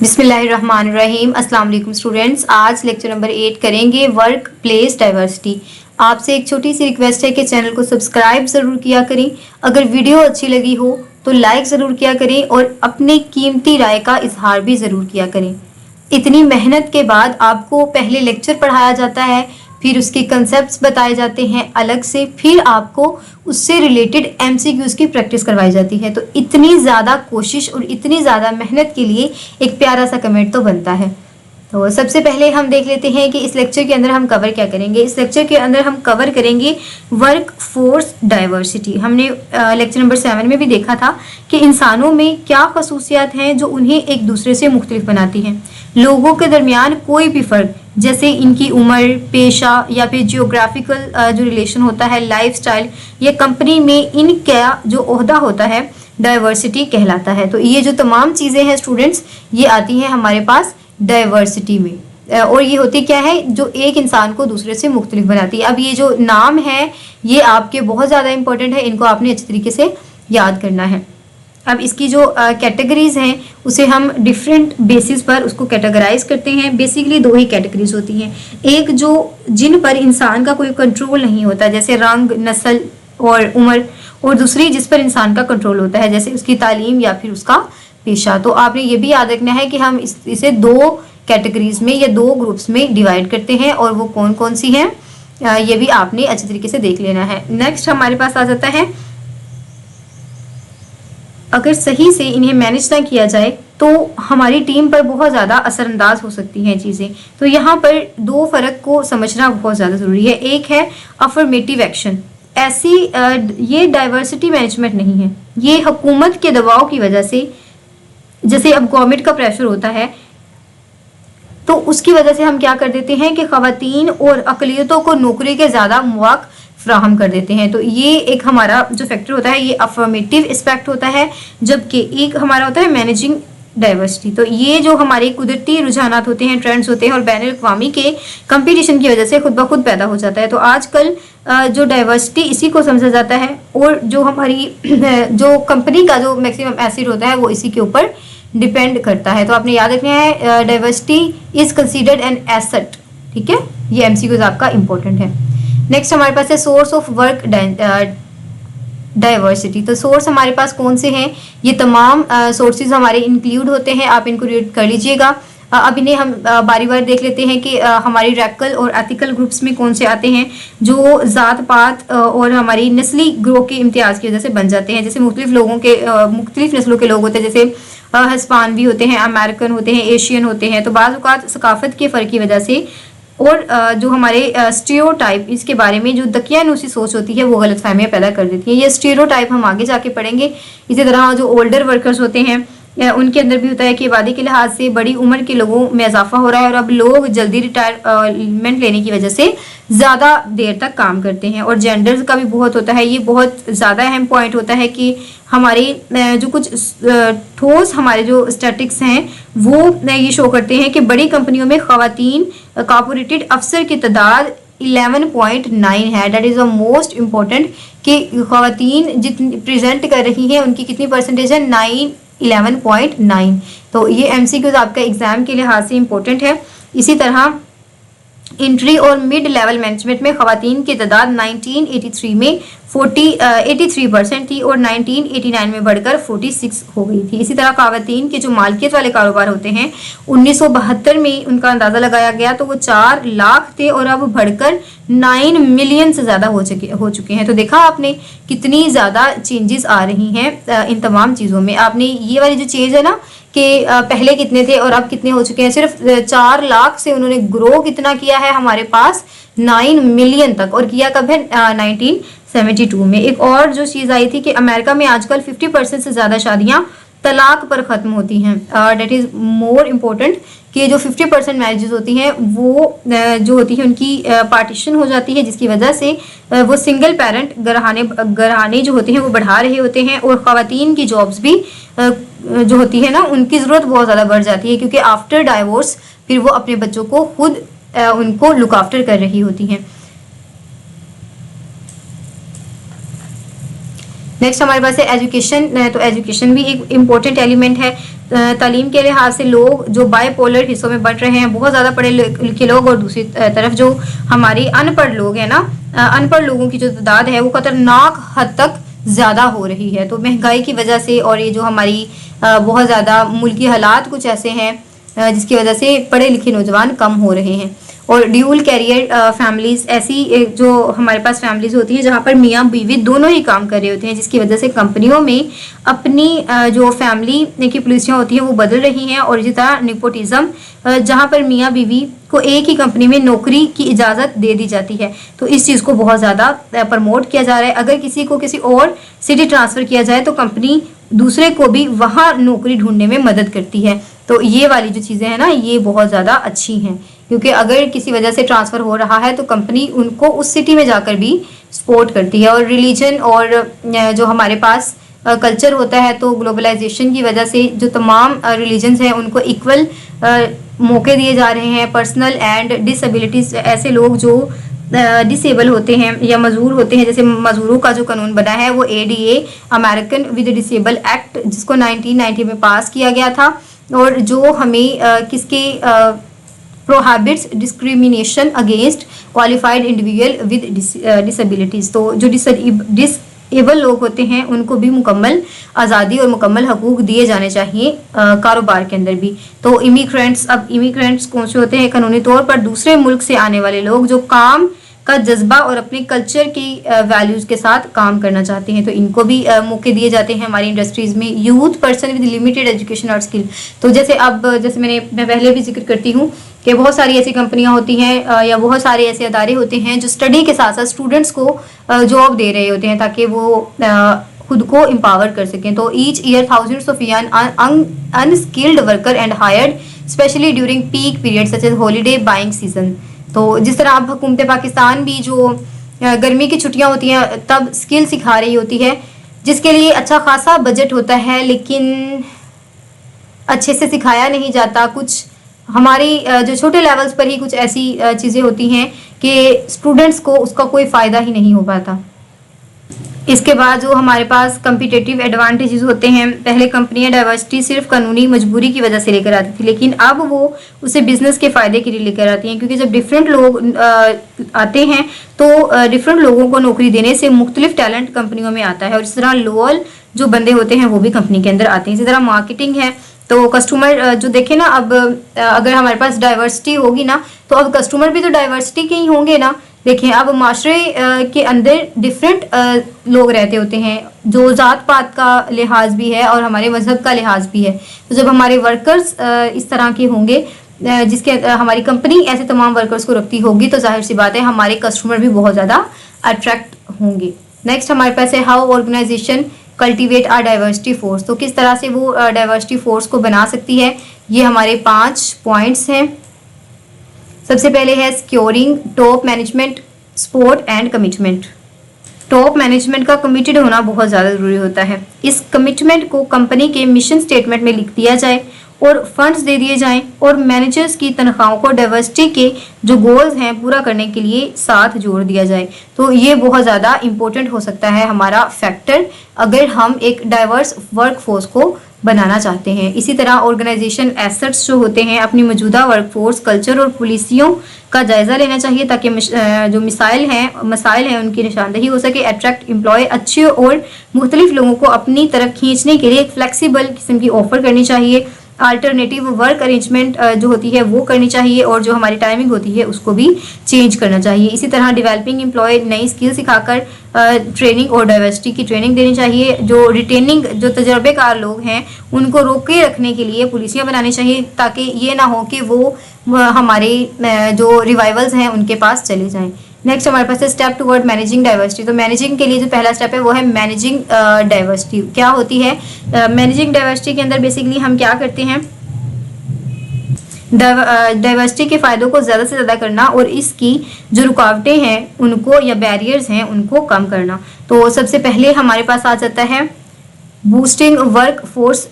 बिस्मिल्लाहिर्रहमानिर्रहीम। अस्सलाम वालेकुम स्टूडेंट्स। आज लेक्चर नंबर 8 करेंगे वर्क प्लेस डाइवर्सिटी। आपसे एक छोटी सी रिक्वेस्ट है कि चैनल को सब्सक्राइब ज़रूर किया करें। अगर वीडियो अच्छी लगी हो तो लाइक ज़रूर किया करें और अपनी कीमती राय का इजहार भी ज़रूर किया करें। इतनी मेहनत के बाद आपको पहले लेक्चर पढ़ाया जाता है, फिर उसके कंसेप्ट्स बताए जाते हैं अलग से, फिर आपको उससे रिलेटेड एमसीक्यूज की प्रैक्टिस करवाई जाती है। तो इतनी ज़्यादा कोशिश और इतनी ज़्यादा मेहनत के लिए एक प्यारा सा कमेंट तो बनता है। तो सबसे पहले हम देख लेते हैं कि इस लेक्चर के अंदर हम कवर क्या करेंगे। इस लेक्चर के अंदर हम कवर करेंगे वर्क फोर्स डाइवर्सिटी। हमने लेक्चर नंबर 7 में भी देखा था कि इंसानों में क्या खसूसियात हैं जो उन्हें एक दूसरे से मुख्तलिफ बनाती हैं। लोगों के दरमियान कोई भी फ़र्क, जैसे इनकी उम्र, पेशा या फिर जियोग्राफिकल जो रिलेशन होता है, लाइफस्टाइल या कंपनी में इनका जो ओहदा होता है, डाइवर्सिटी कहलाता है। तो ये जो तमाम चीज़ें हैं स्टूडेंट्स, ये आती हैं हमारे पास डाइवर्सिटी में। और ये होती क्या है जो एक इंसान को दूसरे से मुख्तलिफ बनाती है। अब ये जो नाम है ये आपके बहुत ज़्यादा इंपॉर्टेंट है, इनको आपने अच्छी तरीके से याद करना है। अब इसकी जो कैटेगरीज हैं उसे हम डिफरेंट बेसिस पर उसको कैटेगराइज करते हैं। बेसिकली दो ही कैटेगरीज होती हैं, एक जो जिन पर इंसान का कोई कंट्रोल नहीं होता जैसे रंग, नस्ल और उम्र, और दूसरी जिस पर इंसान का कंट्रोल होता है जैसे उसकी तालीम या फिर उसका पेशा। तो आपने ये भी याद रखना है कि हम इसे दो कैटेगरीज में या दो ग्रुप्स में डिवाइड करते हैं और वो कौन कौन सी हैं ये भी आपने अच्छी तरीके से देख लेना है। नेक्स्ट हमारे पास आ जाता है, अगर सही से इन्हें मैनेज ना किया जाए तो हमारी टीम पर बहुत ज़्यादा असरअंदाज हो सकती हैं चीज़ें। तो यहाँ पर दो फ़र्क को समझना बहुत ज़्यादा ज़रूरी है। एक है अफर्मेटिव एक्शन, ऐसी ये डाइवर्सिटी मैनेजमेंट नहीं है, ये हुकूमत के दबाव की वजह से, जैसे अब गवर्नमेंट का प्रेशर होता है तो उसकी वजह से हम क्या कर देते हैं कि ख़वातीन और अक़लियतों को नौकरी के ज़्यादा मौक़ फ्राहम कर देते हैं। तो ये एक हमारा जो फैक्टर होता है ये अफर्मेटिव एस्पेक्ट होता है, जबकि एक हमारा होता है मैनेजिंग डाइवर्सिटी। तो ये जो हमारे कुदरती रुझानात होते हैं, ट्रेंड्स होते हैं और बैन अवी के कंपटीशन की वजह से खुद ब खुद पैदा हो जाता है। तो आजकल जो डाइवर्सिटी इसी को समझा जाता है और जो हमारी जो कंपनी का जो मैक्सिमम एसिड होता है वो इसी के ऊपर डिपेंड करता है। तो आपने याद रखना है diversity is considered an asset. ठीक है, ये एमसीक्यूज आपका इंपॉर्टेंट है। नेक्स्ट हमारे पास है सोर्स ऑफ वर्क डाइवर्सिटी। तो सोर्स हमारे पास कौन से हैं, ये तमाम सोर्सेज हमारे इंक्लूड होते हैं, आप इनको रीड कर लीजिएगा। अब इन्हें हम बारी बारी देख लेते हैं कि हमारी रैकल और एथिकल ग्रुप्स में कौन से आते हैं जो ज़ात पात और हमारी नस्ली ग्रोह के इम्तियाज़ की वजह से बन जाते हैं। जैसे मुख्तलिफ लोगों के मुख्तलिफ नस्लों के लोग होते हैं, जैसे हिस्पानवी होते हैं, अमेरिकन होते हैं, एशियन होते हैं। तो बाज़ औक़ात सकाफ़त के फ़र्क की वजह से और जो हमारे स्टीरियोटाइप, इसके बारे में जो दकियानूसी सोच होती है वो गलतफहमियाँ पैदा कर देती है। ये स्टीरियोटाइप हम आगे जाके पढ़ेंगे। इसी तरह जो ओल्डर वर्कर्स होते हैं उनके अंदर भी होता है कि आबादी के लिहाज से बड़ी उम्र के लोगों में इजाफा हो रहा है और अब लोग जल्दी रिटायरमेंट लेने की वजह से ज़्यादा देर तक काम करते हैं। और जेंडर्स का भी बहुत होता है, ये बहुत ज़्यादा अहम पॉइंट होता है कि हमारे जो कुछ ठोस हमारे जो स्टैटिक्स हैं वो ये शो करते हैं कि बड़ी कंपनियों में ख़वातीन कॉर्पोरेटेड अफसर की तादाद 11.9 है। That is the most important कि ख़वातीन जितनी प्रेजेंट कर रही हैं उनकी कितनी परसेंटेज है, 11.9। तो ये एमसीक्यूज आपका एग्जाम के लिहाज से इम्पोर्टेंट है। इसी तरह इंट्री और मिड लेवल मैनेजमेंट में ख़वातीन की तादाद 1983 में 83% थी और 1989 में बढ़कर 46 हो गई थी। इसी तरह ख़वातीन के जो मालिकियत वाले कारोबार होते हैं 1972 में उनका अंदाज़ा लगाया गया तो वो 4 लाख थे और अब बढ़कर 9 मिलियन से ज़्यादा हो चुके हैं। तो देखा आपने कितनी ज़्यादा चेंजेस आ रही हैं इन तमाम चीज़ों में। आपने ये वाली जो चीज़ है ना कि पहले कितने थे और अब कितने हो चुके हैं, सिर्फ 4 लाख से उन्होंने ग्रो कितना किया है हमारे पास 9 मिलियन तक, और किया कब है 1972 में। एक और जो चीज़ आई थी कि अमेरिका में आजकल 50% से ज़्यादा शादियाँ तलाक पर ख़त्म होती हैं। डेट इज़ मोर इम्पोर्टेंट कि जो 50% मैरिजेस होती हैं वो जो होती है उनकी पार्टीशन हो जाती है, जिसकी वजह से वो सिंगल पेरेंट घराने जो होते हैं वो बढ़ा रहे होते हैं और ख़वातीन की जॉब्स भी जो होती है ना उनकी ज़रूरत बहुत ज़्यादा बढ़ जाती है, क्योंकि आफ्टर डाइवोर्स फिर वो अपने बच्चों को खुद उनको लुक आफ्टर कर रही होती हैं। नेक्स्ट हमारे पास है एजुकेशन। तो एजुकेशन भी एक इम्पोर्टेंट एलिमेंट है। तालीम के लिहाज से लोग जो बाइपोलर हिस्सों में बंट रहे हैं, बहुत ज़्यादा पढ़े लिखे लोग और दूसरी तरफ जो हमारी अनपढ़ लोग हैं ना, अनपढ़ लोगों की जो तादाद है वो खतरनाक हद तक ज़्यादा हो रही है। तो महंगाई की वजह से और ये जो हमारी बहुत ज़्यादा मुल्की हालात कुछ ऐसे हैं जिसकी वजह से पढ़े लिखे नौजवान कम हो रहे हैं। और ड्यूल कैरियर फैमिलीज, ऐसी जो हमारे पास फैमिलीज होती हैं जहाँ पर मियाँ बीवी दोनों ही काम कर रहे होते हैं, जिसकी वजह से कंपनियों में अपनी जो फैमिली की पॉलिसियाँ होती हैं वो बदल रही हैं। और इसी तरह निपोटिज्म, जहाँ पर मियाँ बीवी को एक ही कंपनी में नौकरी की इजाज़त दे दी जाती है, तो इस चीज़ को बहुत ज़्यादा प्रमोट किया जा रहा है। अगर किसी को किसी और सिटी ट्रांसफ़र किया जाए तो कंपनी दूसरे को भी वहाँ नौकरी ढूंढने में मदद करती है। तो ये वाली जो चीज़ें हैं ना, ये बहुत ज़्यादा अच्छी हैं, क्योंकि अगर किसी वजह से ट्रांसफ़र हो रहा है तो कंपनी उनको उस सिटी में जाकर भी सपोर्ट करती है। और रिलीजन और जो हमारे पास कल्चर होता है, तो ग्लोबलाइजेशन की वजह से जो तमाम रिलीजन्स हैं उनको इक्वल मौके दिए जा रहे हैं। पर्सनल एंड डिसेबिलिटीज़, ऐसे लोग जो डिसेबल होते हैं या मजदूर होते हैं, जैसे मजदूरों का जो कानून बना है वो ADA, American with disable act, जिसको 1990 में पास किया गया था, और जो हमें किसके prohibits discrimination against qualified individual with disabilities. तो जो डिसेबल लोग होते हैं उनको भी मुकम्मल आज़ादी और मुकम्मल हकूक़ दिए जाने चाहिए कारोबार के अंदर भी। तो इमिग्रेंट्स, अब इमिग्रेंट्स कौन से होते हैं? कानूनी तौर पर दूसरे मुल्क से आने वाले लोग जो काम का जज्बा और अपने कल्चर की वैल्यूज़ के साथ काम करना चाहते हैं, तो इनको भी मौके दिए जाते हैं हमारी इंडस्ट्रीज़ में। Youth person with limited education और स्किल, तो जैसे मैं पहले भी जिक्र करती हूँ कि बहुत सारी ऐसी कंपनियां होती हैं या बहुत सारे ऐसे अदारे होते हैं जो स्टडी के साथ साथ स्टूडेंट्स को जॉब दे रहे होते हैं ताकि वो खुद को एम्पावर कर सकें। तो each year thousands of young unskilled worker and hired specially during peak period such as holiday buying season. तो जिस तरह अब हुकूमत पाकिस्तान भी जो गर्मी की छुट्टियां होती हैं तब स्किल सिखा रही होती है, जिसके लिए अच्छा खासा बजट होता है, लेकिन अच्छे से सिखाया नहीं जाता। कुछ हमारी जो छोटे लेवल्स पर ही कुछ ऐसी चीज़ें होती हैं कि स्टूडेंट्स को उसका कोई फ़ायदा ही नहीं हो पाता। इसके बाद जो हमारे पास कम्पिटिटिव एडवांटेजेस होते हैं, पहले कंपनियां डाइवर्सिटी सिर्फ कानूनी मजबूरी की वजह से लेकर आती थी, लेकिन अब वो उसे बिजनेस के फ़ायदे के लिए लेकर आती हैं, क्योंकि जब डिफरेंट लोग आते हैं तो डिफरेंट लोगों को नौकरी देने से मुख्तलिफ टैलेंट कंपनियों में आता है, और इस तरह लोअल जो बंदे होते हैं वो भी कंपनी के अंदर आते हैं। इसी तरह मार्केटिंग है, तो कस्टमर जो देखे ना, अब अगर हमारे पास डाइवर्सिटी होगी ना तो अब कस्टमर भी तो डाइवर्सिटी के ही होंगे ना। देखें, अब माशरे के अंदर डिफरेंट लोग रहते होते हैं, जो ज़ात पात का लिहाज भी है और हमारे मज़हब का लिहाज भी है। तो जब हमारे वर्कर्स इस तरह के होंगे, जिसके हमारी कंपनी ऐसे तमाम वर्कर्स को रखती होगी, तो जाहिर सी बात है हमारे कस्टमर भी बहुत ज़्यादा अट्रैक्ट होंगे। नेक्स्ट हमारे पास है how organisation cultivate our diversity force. तो किस तरह से वो डाइवर्सिटी फोर्स को बना सकती है, ये हमारे 5 पॉइंट्स हैं। सबसे पहले है securing top management support and commitment. Top management का कमिटेड होना बहुत ज़्यादा ज़रूरी होता है। इस कमिटमेंट को कंपनी के मिशन स्टेटमेंट में लिख दिया जाए और फंड्स दे दिए जाएं, और मैनेजर्स की तनख्वाहों को डाइवर्सिटी के जो गोल्स हैं पूरा करने के लिए साथ जोड़ दिया जाए। तो ये बहुत ज़्यादा इम्पोर्टेंट हो सकता है हमारा फैक्टर, अगर हम एक डाइवर्स वर्क फोर्स को बनाना चाहते हैं। इसी तरह ऑर्गेनाइजेशन एसेट्स जो होते हैं, अपनी मौजूदा वर्कफोर्स कल्चर और पॉलिसियों का जायज़ा लेना चाहिए, ताकि जो मसाइल हैं उनकी निशानदेही हो सके। अट्रैक्ट एम्प्लॉय, अच्छे और मुख्तलिफ लोगों को अपनी तरफ खींचने के लिए एक फ्लेक्सिबल किस्म की ऑफर करनी चाहिए। अल्टरनेटिव वर्क अरेंजमेंट जो होती है वो करनी चाहिए, और जो हमारी टाइमिंग होती है उसको भी चेंज करना चाहिए। इसी तरह डेवलपिंग एम्प्लॉय, नई स्किल सिखाकर ट्रेनिंग और डाइवर्सिटी की ट्रेनिंग देनी चाहिए। जो रिटेनिंग जो तजर्बेकार लोग हैं उनको रोके रखने के लिए पॉलिसियाँ बनानी चाहिए, ताकि ये ना हो कि वो हमारे जो रिवाइवल्स हैं उनके पास चले जाएँ। नेक्स्ट हमारे पास है स्टेप टुवर्ड मैनेजिंग डाइवर्सिटी। तो मैनेजिंग के लिए जो पहला स्टेप है वो है मैनेजिंग डाइवर्सिटी। क्या होती है मैनेजिंग डाइवर्सिटी के अंदर? बेसिकली हम क्या करते हैं, डाइवर्सिटी के फ़ायदों को ज़्यादा से ज़्यादा करना और इसकी जो रुकावटें हैं उनको या बैरियर्स हैं उनको कम करना। तो सबसे पहले हमारे पास आ जाता है बूस्टिंग वर्क फोर्स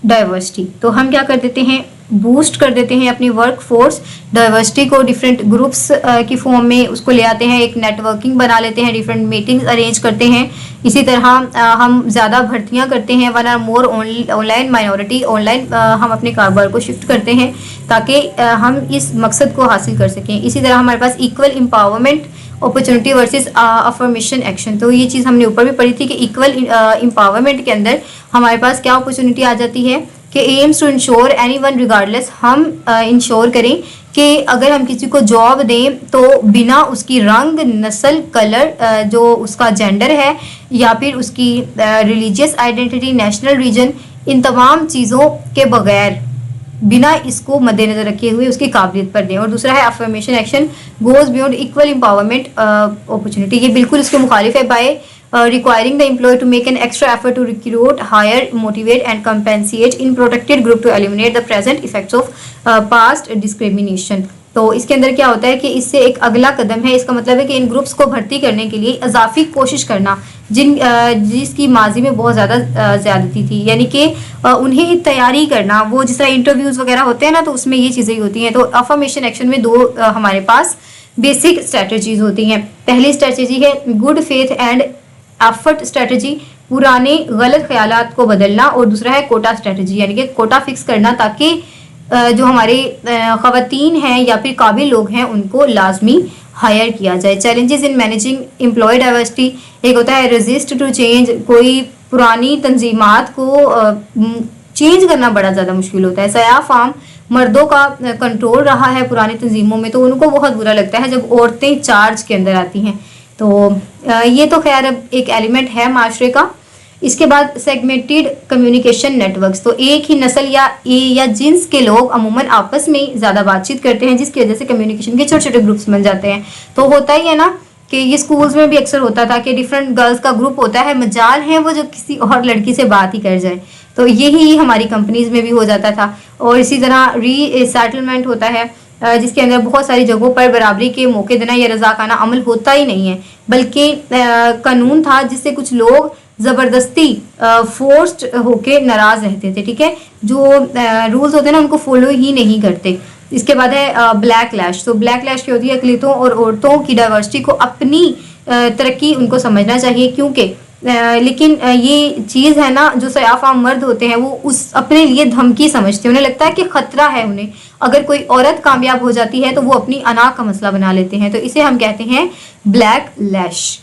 डाइवर्सिटी। तो हम क्या कर देते हैं, बूस्ट कर देते हैं अपनी वर्क फोर्स डाइवर्सिटी को, डिफरेंट ग्रुप्स की फॉर्म में उसको ले आते हैं, एक नेटवर्किंग बना लेते हैं, डिफरेंट मीटिंग्स अरेंज करते हैं। इसी तरह हम ज़्यादा भर्तियां करते हैं, one or more online minority, online हम अपने कारोबार को शिफ्ट करते हैं ताकि हम इस मकसद को हासिल कर सकें। इसी तरह हमारे पास equal empowerment opportunity versus affirmation action, तो ये चीज़ हमने ऊपर भी पढ़ी थी कि इक्वल एम्पावरमेंट के अंदर हमारे पास क्या अपॉर्चुनिटी आ जाती है कि aims to ensure anyone regardless, हम इंश्योर करें कि अगर हम किसी को जॉब दें तो बिना उसकी रंग, नस्ल, कलर, जो उसका जेंडर है या फिर उसकी रिलीजियस आइडेंटिटी, नेशनल रीजन, इन तमाम चीज़ों के बगैर बिना इसको मद्देनजर रखे हुए उसकी काबिलियत पर दें। और दूसरा है affirmation action goes beyond equal empowerment opportunity, ये बिल्कुल इसके मुखालिफ है, bye requiring the employee to make an extra effort to recruit, hire, motivate and compensate in protected group to eliminate the present effects of past discrimination। तो इसके अंदर क्या होता है कि इससे एक अगला कदम है, इसका मतलब है कि इन ग्रुप्स को भर्ती करने के लिए इजाफी कोशिश करना जिसकी माजी में बहुत ज़्यादा ज़्यादती थी, यानी कि उन्हें तैयारी करना, वो जिस तरह इंटरव्यूज़ वगैरह होते हैं ना, तो उसमें ये चीज़ें होती हैं। तो अफर्मेशन एक्शन में दो हमारे पास बेसिक स्ट्रेटजीज होती हैं। पहली स्ट्रेटजी है good faith and effort strategy, पुराने गलत ख्यालात को बदलना, और दूसरा है कोटा स्ट्रेटजी, यानी कि कोटा फिक्स करना ताकि जो हमारे ख़वातीन हैं या फिर काबिल लोग हैं उनको लाजमी हायर किया जाए। Challenges in managing employ diversity, एक होता है रेजिस्ट टू चेंज, कोई पुरानी तंजीमात को चेंज करना बड़ा ज़्यादा मुश्किल होता है। सयाफ आम मर्दों का कंट्रोल रहा है पुरानी तंजीमों में, तो उनको बहुत बुरा लगता है जब औरतें चार्ज के अंदर आती हैं। तो ये तो खैर अब एक एलिमेंट है माशरे का। इसके बाद सेगमेंटेड कम्युनिकेशन नेटवर्क्स, तो एक ही नस्ल या जिन्स के लोग अमूमन आपस में ज़्यादा बातचीत करते हैं, जिसकी वजह से कम्युनिकेशन के छोटे छोटे ग्रुप्स बन जाते हैं। तो होता ही है ना कि ये स्कूल्स में भी अक्सर होता था कि डिफरेंट गर्ल्स का ग्रुप होता है, मजाल है वो जो किसी और लड़की से बात ही कर जाए, तो यही हमारी कंपनीज में भी हो जाता था। और इसी तरह रीसेटलमेंट होता है जिसके अंदर बहुत सारी जगहों पर बराबरी के मौके देना या रजाकाना अमल होता ही नहीं है, बल्कि कानून था जिससे कुछ लोग ज़बरदस्ती फोर्स्ड होके नाराज़ रहते थे। ठीक है, जो रूल्स होते हैं ना उनको फॉलो ही नहीं करते। इसके बाद है ब्लैक लैश, तो ब्लैक लैश क्या होती है, अकलीतों और औरतों की डाइवर्सिटी को अपनी तरक्की उनको समझना चाहिए, क्योंकि लेकिन ये चीज़ है ना, जो सयाफ़ाम मर्द होते हैं वो उस अपने लिए धमकी समझते हैं, उन्हें लगता है कि ख़तरा है उन्हें, अगर कोई औरत कामयाब हो जाती है तो वो अपनी अना का मसला बना लेते हैं, तो इसे हम कहते हैं backlash.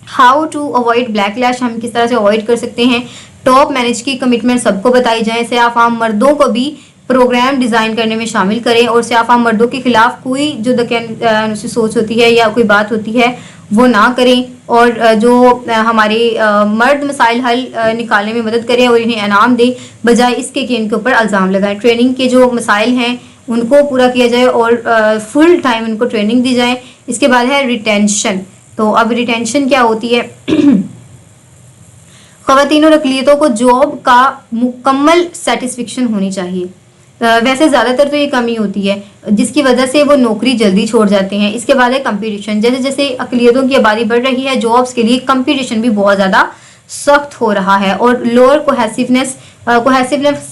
How to avoid backlash, हम किस तरह से अवॉइड कर सकते हैं। टॉप मैनेज की कमिटमेंट सबको बताई जाए, सयाफ़ाम मर्दों को भी प्रोग्राम डिज़ाइन करने में शामिल करें, और सयाफ़ाम मर्दों के खिलाफ कोई जो दकियानूसी सोच होती है या कोई बात होती है वो ना करें, और जो हमारे मर्द मसाइल हल निकालने में मदद करें और इन्हें इनाम दें, बजाय इसके कि इनके ऊपर इल्ज़ाम लगाएं। ट्रेनिंग के जो मसाइल हैं उनको पूरा किया जाए और फुल टाइम उनको ट्रेनिंग दी जाए। इसके बाद है रिटेंशन, तो अब रिटेंशन क्या होती है ख़वातीन और अक़लियतों को जॉब का मुकम्मल सेटिस्फेक्शन होनी चाहिए। वैसे ज़्यादातर तो ये कमी होती है जिसकी वजह से वो नौकरी जल्दी छोड़ जाते हैं। इसके बाद है कंपटीशन, जैसे जैसे अक़लियतों की आबादी बढ़ रही है जॉब्स के लिए कंपटीशन भी बहुत ज़्यादा सख्त हो रहा है। और लोअर कोहेसिवनेस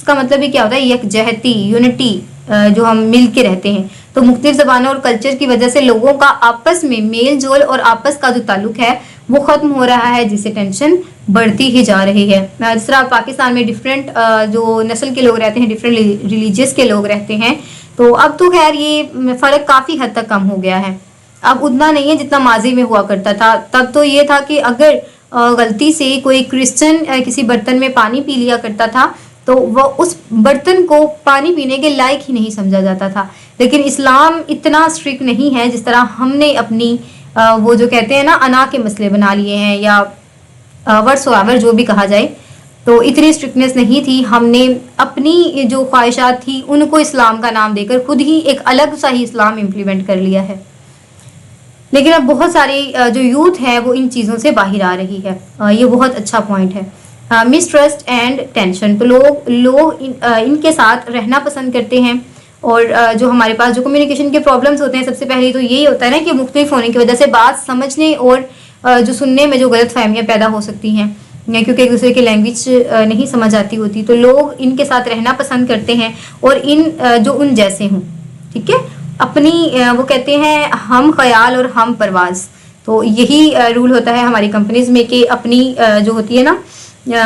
का मतलब ही क्या होता है, यकजहती, यूनिटी, जो हम मिल के रहते हैं। तो मुख्तलिफ ज़बानों और कल्चर की वजह से लोगों का आपस में मेल जोल और आपस का जो ताल्लुक है वो ख़त्म हो रहा है, जिससे टेंशन बढ़ती ही जा रही है। जिस तरह पाकिस्तान में डिफरेंट जो नस्ल के लोग रहते हैं, डिफरेंट रिलीजियस के लोग रहते हैं, तो अब तो खैर ये फ़र्क काफ़ी हद तक कम हो गया है। अब उतना नहीं है जितना माजी में हुआ करता था। तब तो ये था कि अगर गलती से कोई क्रिश्चियन किसी बर्तन में पानी पी लिया करता था तो वह उस बर्तन को पानी पीने के लायक ही नहीं समझा जाता था। लेकिन इस्लाम इतना स्ट्रिक्ट नहीं है जिस तरह हमने अपनी वो जो कहते हैं ना अना के मसले बना लिए हैं, या व्हाटसोएवर जो भी कहा जाए, तो इतनी स्ट्रिक्टनेस नहीं थी। हमने अपनी जो ख्वाहिशात थी उनको इस्लाम का नाम देकर खुद ही एक अलग सा ही इस्लाम इम्प्लीमेंट कर लिया है। लेकिन अब बहुत सारी जो यूथ है वो इन चीज़ों से बाहर आ रही है, ये बहुत अच्छा पॉइंट है। मिसट्रस्ट एंड टेंशन, तो लोग इनके साथ रहना पसंद करते हैं। और जो हमारे पास जो कम्युनिकेशन के प्रॉब्लम्स होते हैं, सबसे पहले तो यही होता है ना कि मुख्तलिफ होने की वजह से बात समझने और जो सुनने में जो गलत फहमियाँ पैदा हो सकती हैं, क्योंकि एक दूसरे की लैंग्वेज नहीं समझ आती होती, तो लोग इनके साथ रहना पसंद करते हैं और इन जो उन जैसे हों, ठीक है। अपनी वो कहते हैं हम ख्याल और हम परवाज, तो यही रूल होता है हमारी कंपनीज में कि अपनी जो होती है ना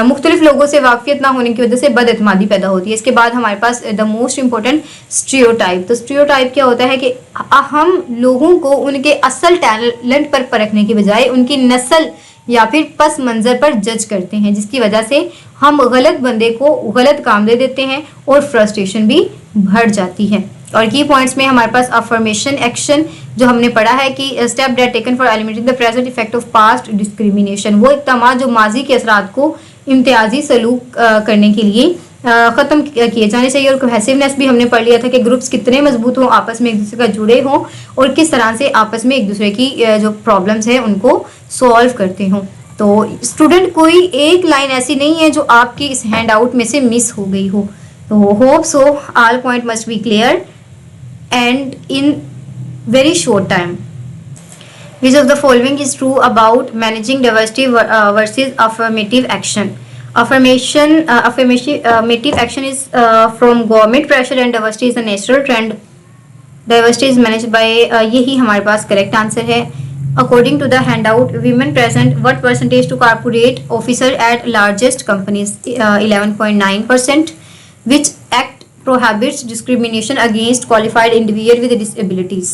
मुख्तलिफ लोगों से वाकफियत ना होने की वजह से बदएतमादी पैदा होती है। इसके बाद हमारे पास द मोस्ट इम्पोर्टेंट स्टीरियोटाइप। तो स्टीरियोटाइप क्या होता है कि हम लोगों को उनके असल टैलेंट पर परखने की बजाय उनकी नस्ल या फिर पस मंज़र पर जज करते हैं, जिसकी वजह से हम गलत बंदे को गलत काम दे देते हैं और फ्रस्ट्रेशन भी बढ़ जाती है। और की पॉइंट्स में हमारे पास अफर्मेशन एक्शन जो हमने पढ़ा है कि step that taken for eliminating the present effect of past discrimination, वो इक़दाम जो माजी के असरात को इम्तियाजी सलूक करने के लिए ख़त्म किए जाने चाहिए। और कोहेसिवनेस भी हमने पढ़ लिया था कि ग्रुप्स कितने मजबूत हों, आपस में एक दूसरे का जुड़े हों और किस तरह से आपस में एक दूसरे की जो प्रॉब्लम्स हैं उनको सॉल्व करते हों। तो स्टूडेंट कोई एक लाइन ऐसी नहीं है जो आपकी इस हैंड आउट में से मिस हो गई हो। तो hope so all point must be clear and in very short time. Which of the following is true about managing diversity versus affirmative action? Affirmative action is from government pressure and diversity is a natural trend. Diversity is managed by यही हमारे पास correct answer है। According to the handout, women present what percentage to corporate officer at largest companies? 11.9%. Which act prohibits discrimination against qualified individual with disabilities?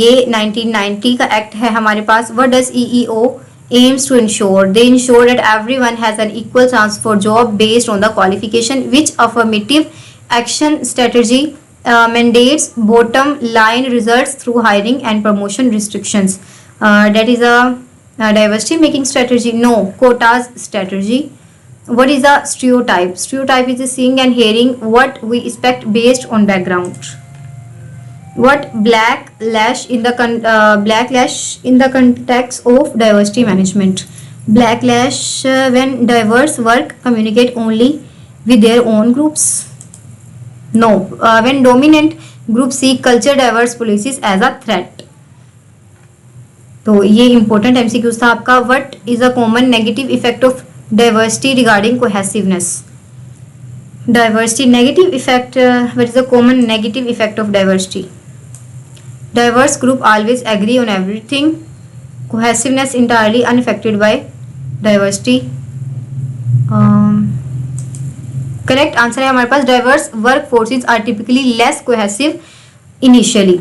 ये 1990 का act है हमारे पास। What does EEO aims to ensure? They ensure that everyone has an equal chance for job based on the qualification. Which affirmative action strategy mandates bottom line results through hiring and promotion restrictions? That is a diversity making strategy. No, quotas strategy. What is a stereotype? Stereotype is the seeing and hearing what we expect based on background. What backlash in the context of diversity management? Backlash when diverse work communicate only with their own groups. No, when dominant groups see culture diverse policies as a threat. तो ये important MCQ था आपका। What is a common negative effect of diversity regarding cohesiveness? Diversity negative effect. What is the common negative effect of diversity? Diverse group always agree on everything. Cohesiveness entirely unaffected by diversity. Correct answer है हमारे पास diverse workforces are typically less cohesive initially.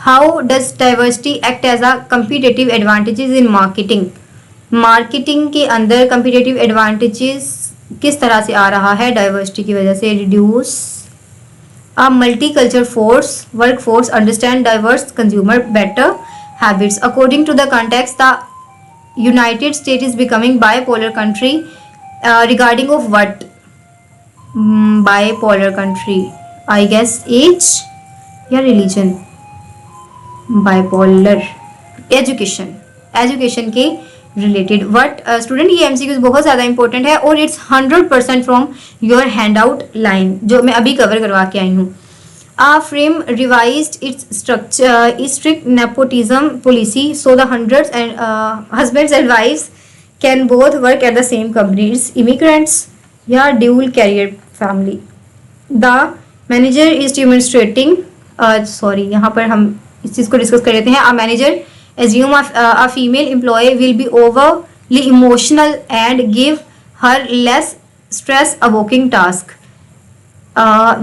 How does diversity act as a competitive advantages in marketing? Marketing के अंदर competitive advantages किस तरह से आ रहा है diversity की वजह से? Reduce a multi culture force work force understand diverse consumer better habits. According to the context the United State is becoming bipolar country regarding of what? Bipolar country I guess age या religion? Bipolar education के रिलेटेड। What student ये MCQs बहुत ज़्यादा important है और it's 100% from your hand out line जो मैं अभी कवर करवा के आई हूँ। A frame revised its structure strict nepotism policy so the husbands and wives can both work at the same companies. Immigrants या dual career family. The manager is demonstrating sorry यहाँ पर हम इस चीज़ को डिस्कस कर लेते हैं। आ manager assume a female employee will be overly emotional and give her less stress evoking task.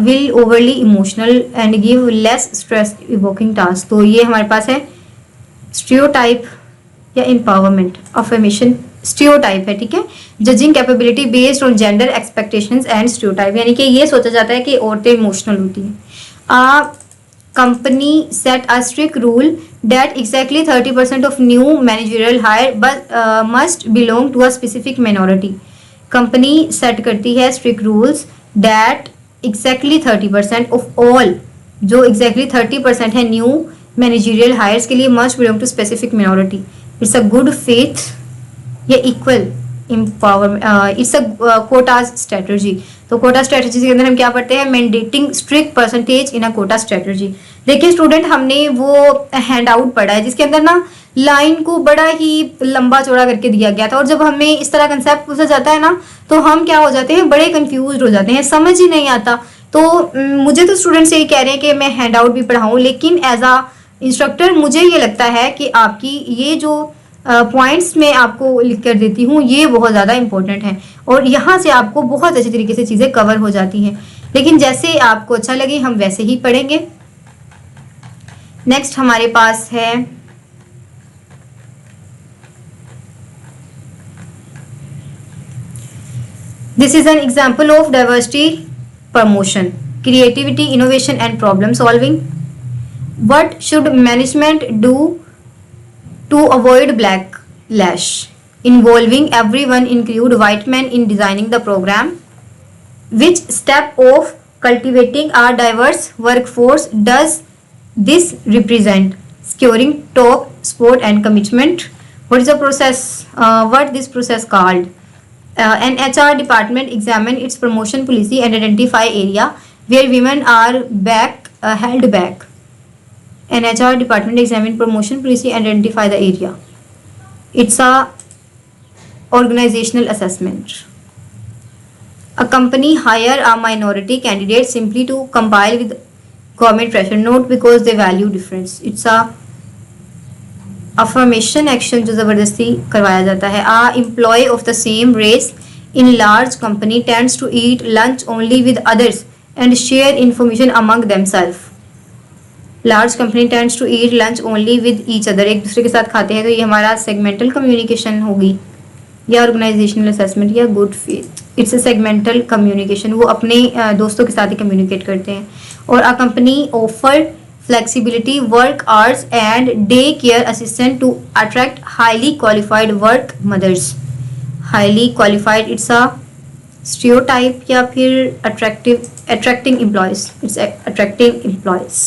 Will overly emotional and give less stress evoking task. तो ये हमारे पास है stereotype या empowerment affirmation stereotype है, ठीक है। Judging capability based on gender expectations and stereotype, यानी कि ये सोचा जाता है कि औरतें इमोशनल होती हैं। Company set a strict rule that exactly 30% of new managerial hire must belong to a specific minority. Company set करती है strict rules that exactly 30% of all, जो exactly 30% है new managerial hires के लिए must belong to specific minority. It's a good faith या equal empowerment. It's a quotas strategy. तो Kota strategy के अंदर हम क्या पढ़ते हैं? Mandating strict percentage in a quota strategy. देखिए स्टूडेंट, हमने वो हैंड आउट पढ़ा है जिसके अंदर ना लाइन को बड़ा ही लंबा चौड़ा करके दिया गया था, और जब हमें इस तरह कंसेप्ट पूछा जाता है ना तो हम क्या हो जाते हैं, बड़े कंफ्यूज हो जाते हैं, समझ ही नहीं आता। तो मुझे तो स्टूडेंट्स यही कह रहे हैं कि मैं हैंड आउट भी पढ़ाऊँ, लेकिन एज आ इंस्ट्रक्टर मुझे ये लगता है कि आपकी ये जो पॉइंट्स मैं आपको लिख कर देती हूँ ये बहुत ज़्यादा इंपॉर्टेंट हैं, और यहाँ से आपको बहुत अच्छी तरीके से चीज़ें कवर हो जाती हैं। लेकिन जैसे आपको अच्छा लगे हम वैसे ही पढ़ेंगे। नेक्स्ट हमारे पास है this is an example of diversity promotion, creativity, innovation and problem solving. What should management do to avoid backlash? Involving everyone include white men in designing the program. Which step of cultivating a diverse workforce does this represent? Securing top support and commitment. What is the process? What this process called? An HR department examine its promotion policy and identify area where women are held back. An HR department examine promotion policy and identify the area. It's a organizational assessment. A company hire a minority candidate simply to comply with government pressure, not because they value difference. It's a affirmation action जो ज़बरदस्ती करवाया जाता है. A employee of the same race in large company tends to eat lunch only with others and share information among themselves. Large company tends to eat lunch only with each other, एक दूसरे के साथ खाते हैं, तो ये हमारा segmental communication होगी या ऑर्गेनाइजेशनल असेसमेंट या good faith. It's a segmental communication, वो अपने दोस्तों के साथ ही कम्युनिकेट करते हैं। और a company offer flexibility work hours and day care assistant to attract highly qualified work mothers. Highly qualified it's a stereotype या फिर attracting employees, it's attracting employees.